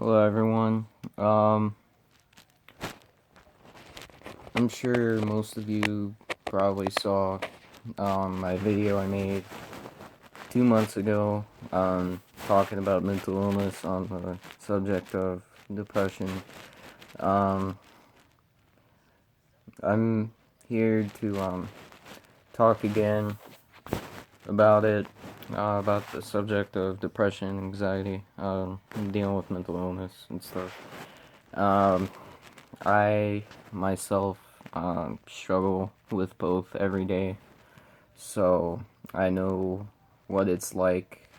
Hello everyone. I'm sure most of you probably saw my video I made 2 months ago talking about mental illness on the subject of depression. Um, I'm here to talk again about it, about the subject of depression, anxiety, dealing with mental illness and stuff. I myself struggle with both every day, so I know what it's like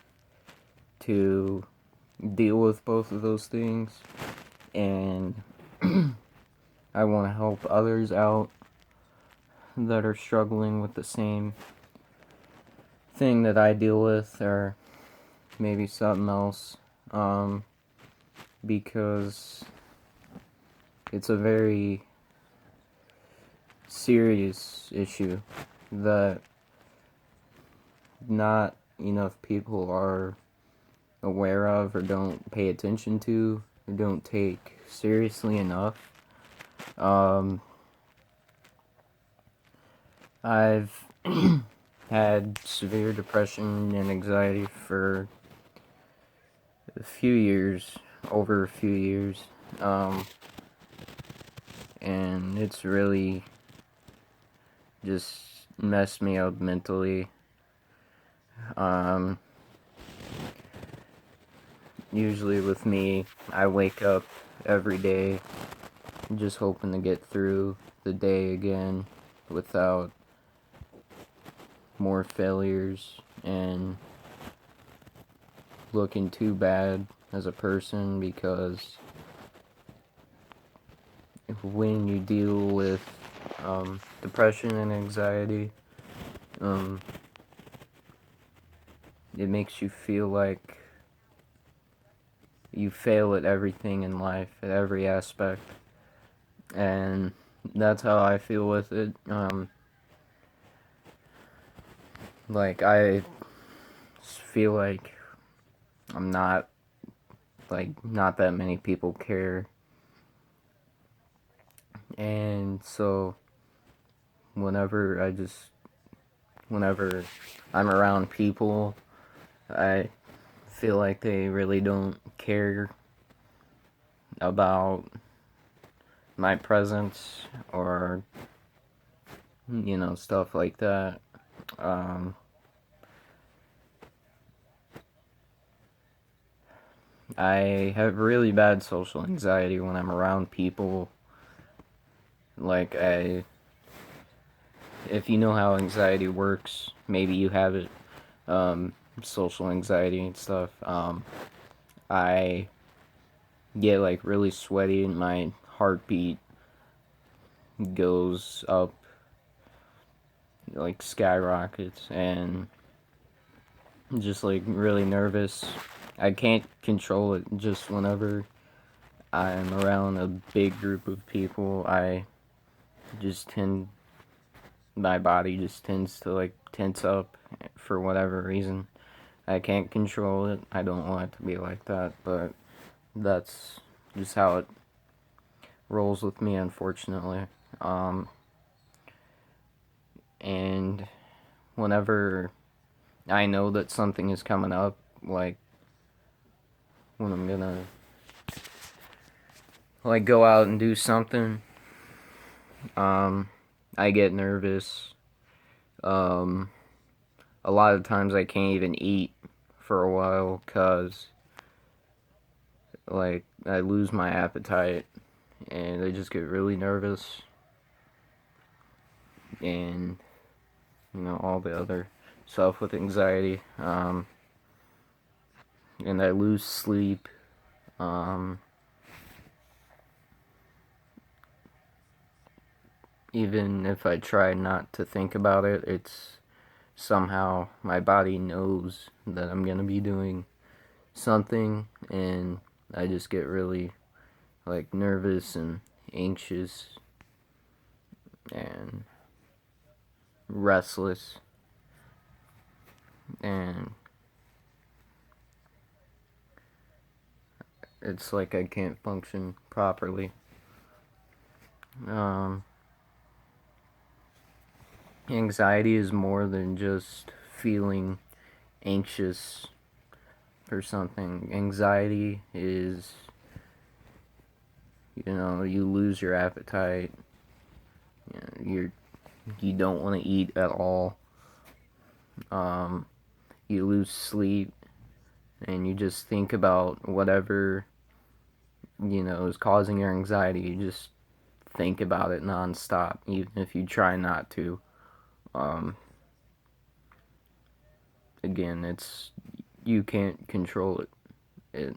to deal with both of those things, and I want to help others out that are struggling with the same thing that I deal with, or maybe something else, because it's a very serious issue that not enough people are aware of or don't pay attention to or don't take seriously enough. I've had severe depression and anxiety for a few years, over a few years, and it's really just messed me up mentally. Usually with me, I wake up every day just hoping to get through the day again without more failures and looking too bad as a person, because when you deal with depression and anxiety, it makes you feel like you fail at everything in life, at every aspect, and that's how I feel with it. Like, I feel like I'm not, not that many people care, and so whenever whenever I'm around people, I feel like they really don't care about my presence or, stuff like that. Um, I have really bad social anxiety when I'm around people. Like, if you know how anxiety works, maybe you have it, social anxiety and stuff. I get like really sweaty and my heartbeat goes up, like skyrockets, and just like really nervous. I can't control it. Just whenever I'm around a big group of people, just tend my body just tends to like tense up for whatever reason. I can't control it. I don't want it to be like that, but that's just how it rolls with me, unfortunately. And whenever I know that something is coming up, like when I'm gonna like go out and do something, I get nervous. Um, a lot of times I can't even eat for a while because like I lose my appetite and I just get really nervous, and all the other stuff with anxiety. And I lose sleep. Um, Even if I try not to think about it, it's somehow my body knows that I'm gonna be doing something, and I just get really like nervous and anxious and restless, and it's like I can't function properly. Um, Anxiety is more than just feeling anxious for something. Anxiety is, you lose your appetite. You don't want to eat at all. Um, you lose sleep, and you just think about whatever is causing your anxiety. You just think about it nonstop, even if you try not to. Um, Again, you can't control it. It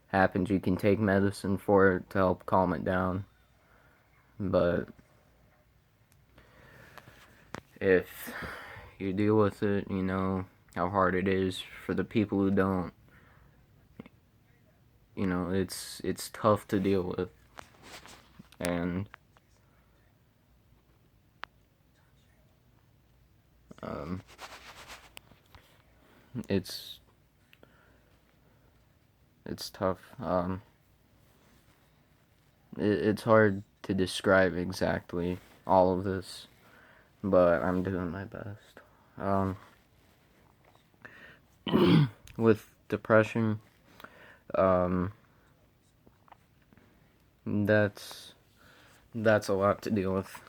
happens. You can take medicine for it to help calm it down, but if you deal with it, you know how hard it is. For the people who don't, it's tough to deal with, and um, it's it's tough. It's hard to describe exactly all of this, but I'm doing my best. Um, with depression, um, that's that's a lot to deal with.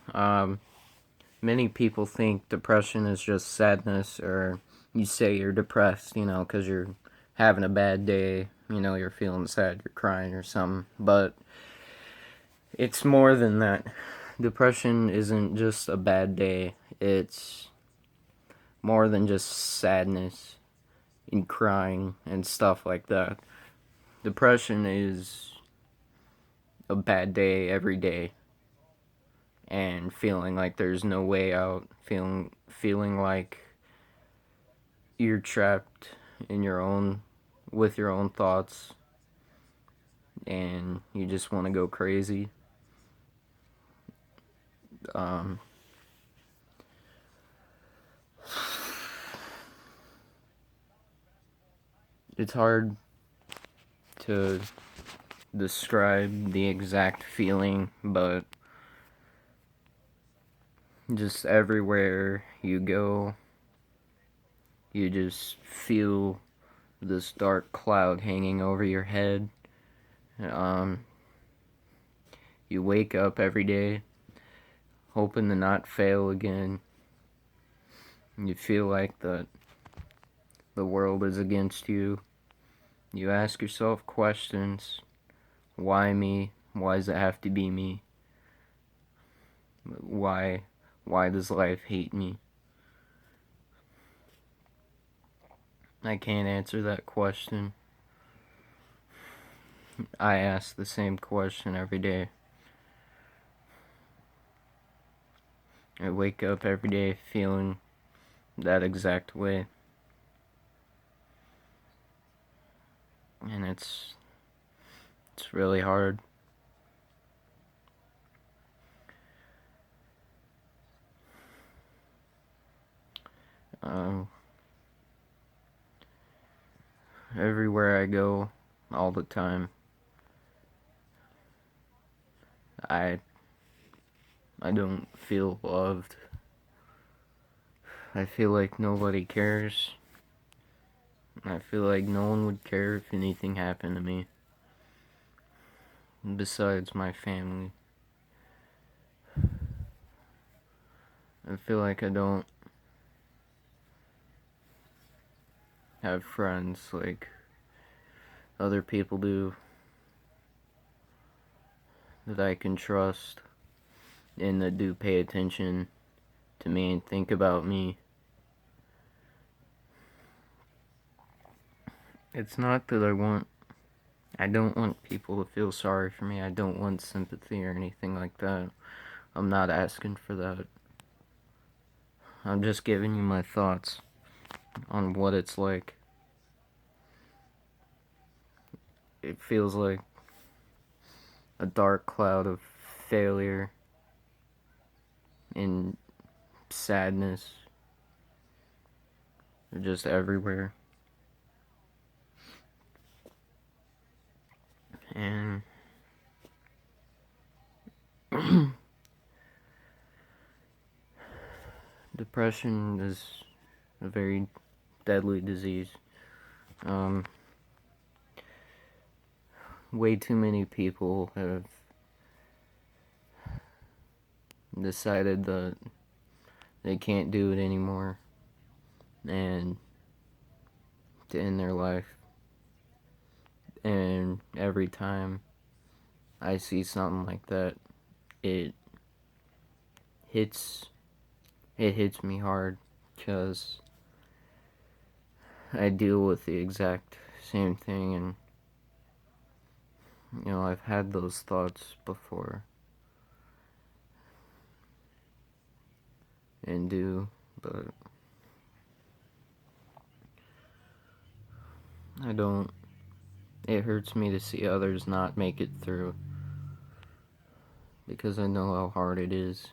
Many people think depression is just sadness, or you say you're depressed, because you're having a bad day, you're feeling sad, you're crying or something. But it's more than that. Depression isn't just a bad day, it's more than just sadness and crying and stuff like that. Depression is a bad day every day and feeling like there's no way out, feeling like you're trapped in your own with your own thoughts and you just want to go crazy. Um, it's hard to describe the exact feeling, but just everywhere you go, you just feel this dark cloud hanging over your head. Um, you wake up every day hoping to not fail again. You feel like the world is against you. You ask yourself questions. Why me? Why does it have to be me? Why why does life hate me? I can't answer that question. I ask the same question every day. I wake up every day feeling that exact way. And it's really hard. Um, Everywhere I go, all the time, I I don't feel loved. I feel like nobody cares. I feel like no one would care if anything happened to me besides my family. I feel like I don't have friends like other people do that I can trust and that do pay attention to me and think about me. It's not that I don't want people to feel sorry for me. I don't want sympathy or anything like that. I'm not asking for that. I'm just giving you my thoughts on what it's like. It feels like a dark cloud of failure and sadness. They're just everywhere. And depression is a very deadly disease. Um, way too many people have decided that they can't do it anymore and to end their life. And every time I see something like that, it hits me hard because I deal with the exact same thing, and I've had those thoughts before and but I don't. It hurts me to see others not make it through because I know how hard it is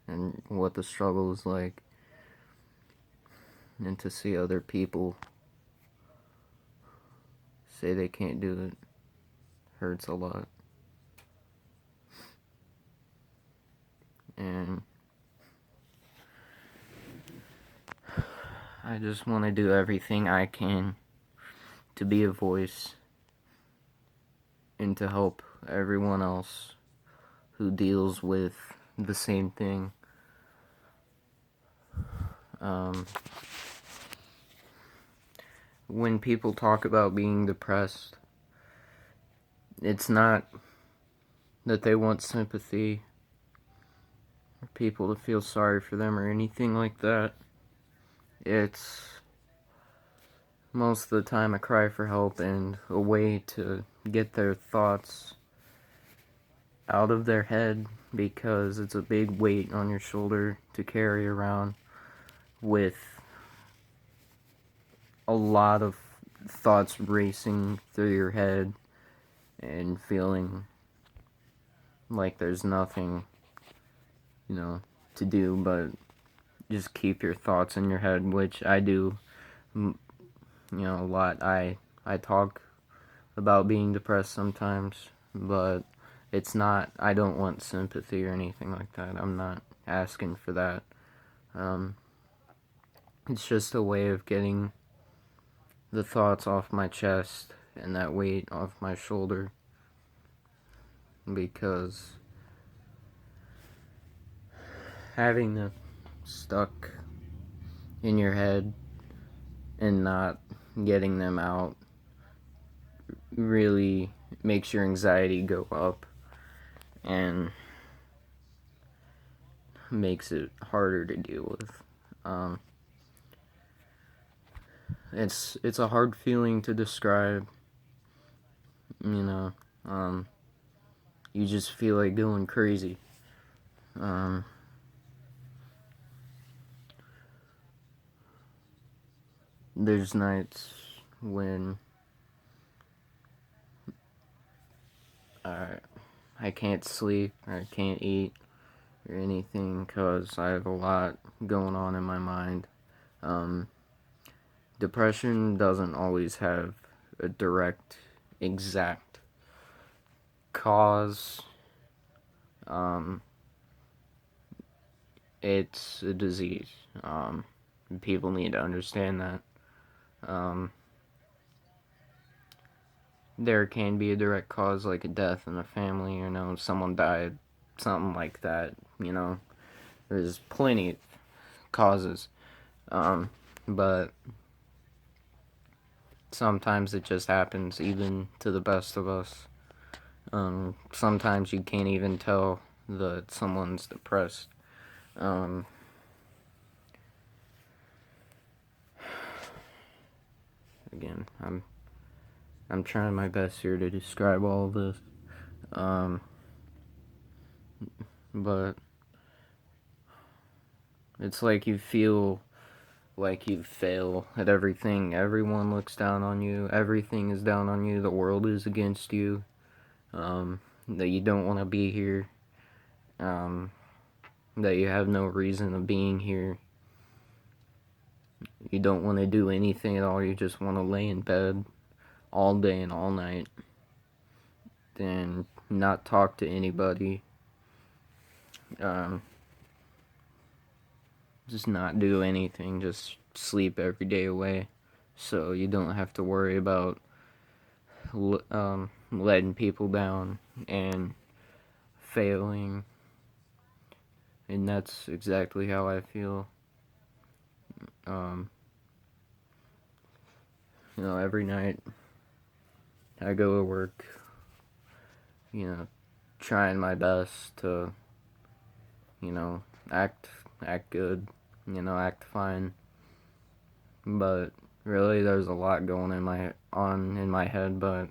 and what the struggle is like, and to see other people say they can't do it hurts a lot. And I just want to do everything I can to be a voice and to help everyone else who deals with the same thing. When people talk about being depressed, it's not that they want sympathy or people to feel sorry for them or anything like that. It's most of the time a cry for help and a way to get their thoughts out of their head, because it's a big weight on your shoulder to carry around with a lot of thoughts racing through your head and feeling like there's nothing, to do but just keep your thoughts in your head, which I do, a lot. I talk about being depressed sometimes, but I don't want sympathy or anything like that. I'm not asking for that. It's just a way of getting the thoughts off my chest and that weight off my shoulder, because having them stuck in your head and not getting them out really makes your anxiety go up and makes it harder to deal with. It's a hard feeling to describe, you know. You just feel like going crazy. There's nights when I can't sleep or I can't eat or anything because I have a lot going on in my mind. Depression doesn't always have a direct, exact cause. It's a disease. People need to understand that. There can be a direct cause, like a death in the family, someone died, something like that, There's plenty of causes. But sometimes it just happens, even to the best of us. Sometimes you can't even tell that someone's depressed. Again, I'm trying my best here to describe all of this. But it's like you feel like you fail at everything. Everyone looks down on you. Everything is down on you. The world is against you. That you don't want to be here. That you have no reason of being here. You don't want to do anything at all. You just want to lay in bed all day and all night. and not talk to anybody. Um, just not do anything, just sleep every day away, so you don't have to worry about letting people down and failing. And that's exactly how I feel. Um, every night I go to work, you know, trying my best to, you know, act good, act fine. But really, there's a lot going in my head, but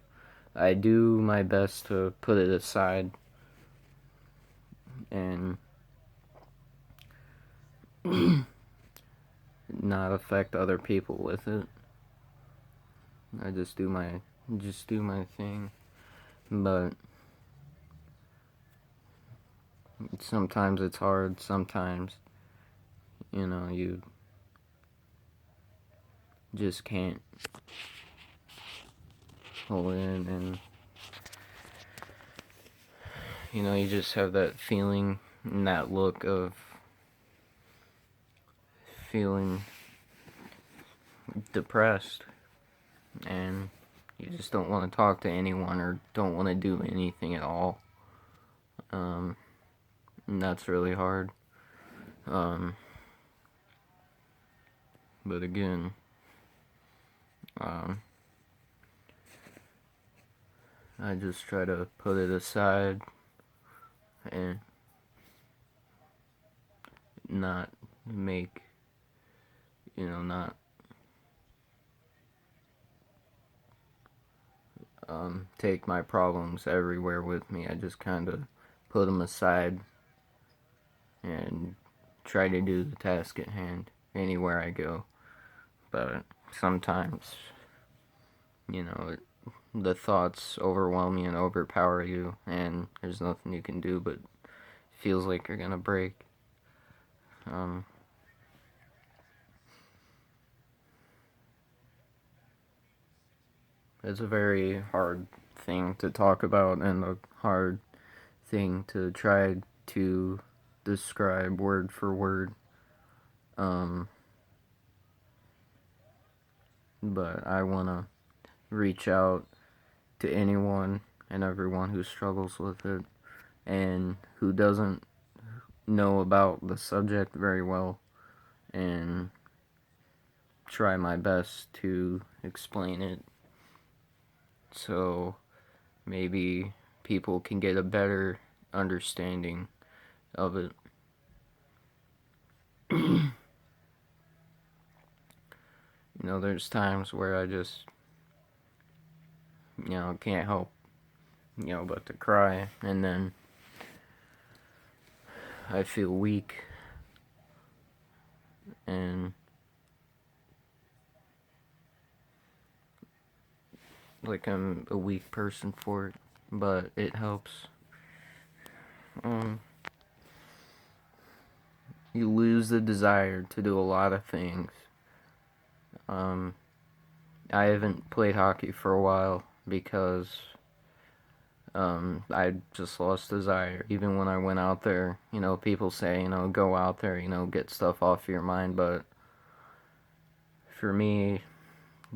I do my best to put it aside and not affect other people with it. I just do my thing. But sometimes it's hard. Sometimes, you just can't hold in, and you just have that feeling and that look of feeling depressed, and you just don't want to talk to anyone or don't want to do anything at all. And that's really hard. But again, I just try to put it aside and not make, not take my problems everywhere with me. I just kind of put them aside and try to do the task at hand anywhere I go. But sometimes, the thoughts overwhelm you and overpower you, and there's nothing you can do, but it feels like you're gonna break. It's a very hard thing to talk about and a hard thing to try to describe word for word. But I want to reach out to anyone and everyone who struggles with it and who doesn't know about the subject very well, and try my best to explain it so maybe people can get a better understanding of it. There's times where I just, can't help, but to cry, and then I feel weak, and like I'm a weak person for it, but it helps. You lose the desire to do a lot of things. I haven't played hockey for a while because I just lost desire. Even when I went out there, people say, go out there, get stuff off your mind. But for me,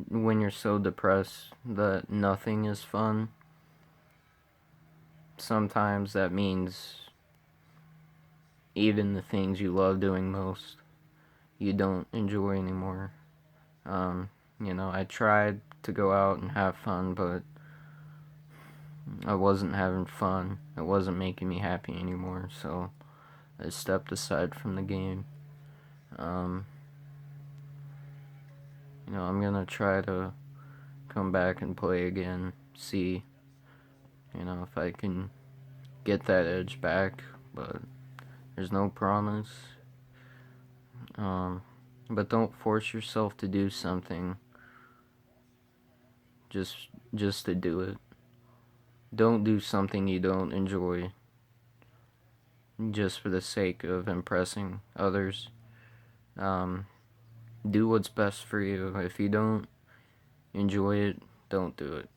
when you're so depressed that nothing is fun, sometimes that means even the things you love doing most, you don't enjoy anymore. I tried to go out and have fun, but I wasn't having fun. It wasn't making me happy anymore, so I stepped aside from the game. I'm gonna try to come back and play again, see, if I can get that edge back, but there's no promise. But don't force yourself to do something just to do it. Don't do something you don't enjoy just for the sake of impressing others. Do what's best for you. If you don't enjoy it, don't do it.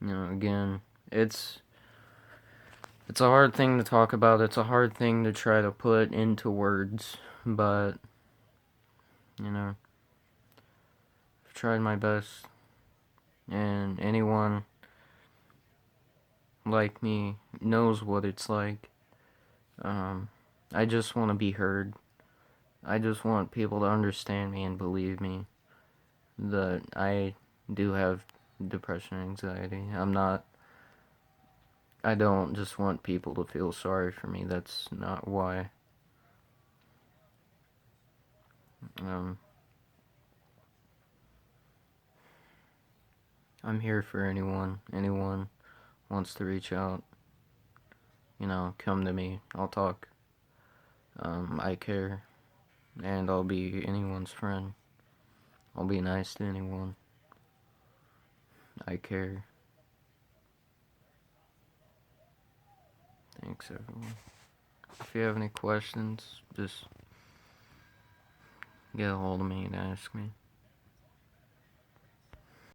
Again, it's a hard thing to talk about. It's a hard thing to try to put into words, but I've tried my best, and anyone like me knows what it's like. I just want to be heard. I just want people to understand me and believe me that I do have depression and anxiety. I don't just want people to feel sorry for me. That's not why. I'm here for anyone. Anyone wants to reach out, come to me. I'll talk. I care. And I'll be anyone's friend. I'll be nice to anyone. I care. Thanks, everyone. If you have any questions, just get a hold of me and ask me.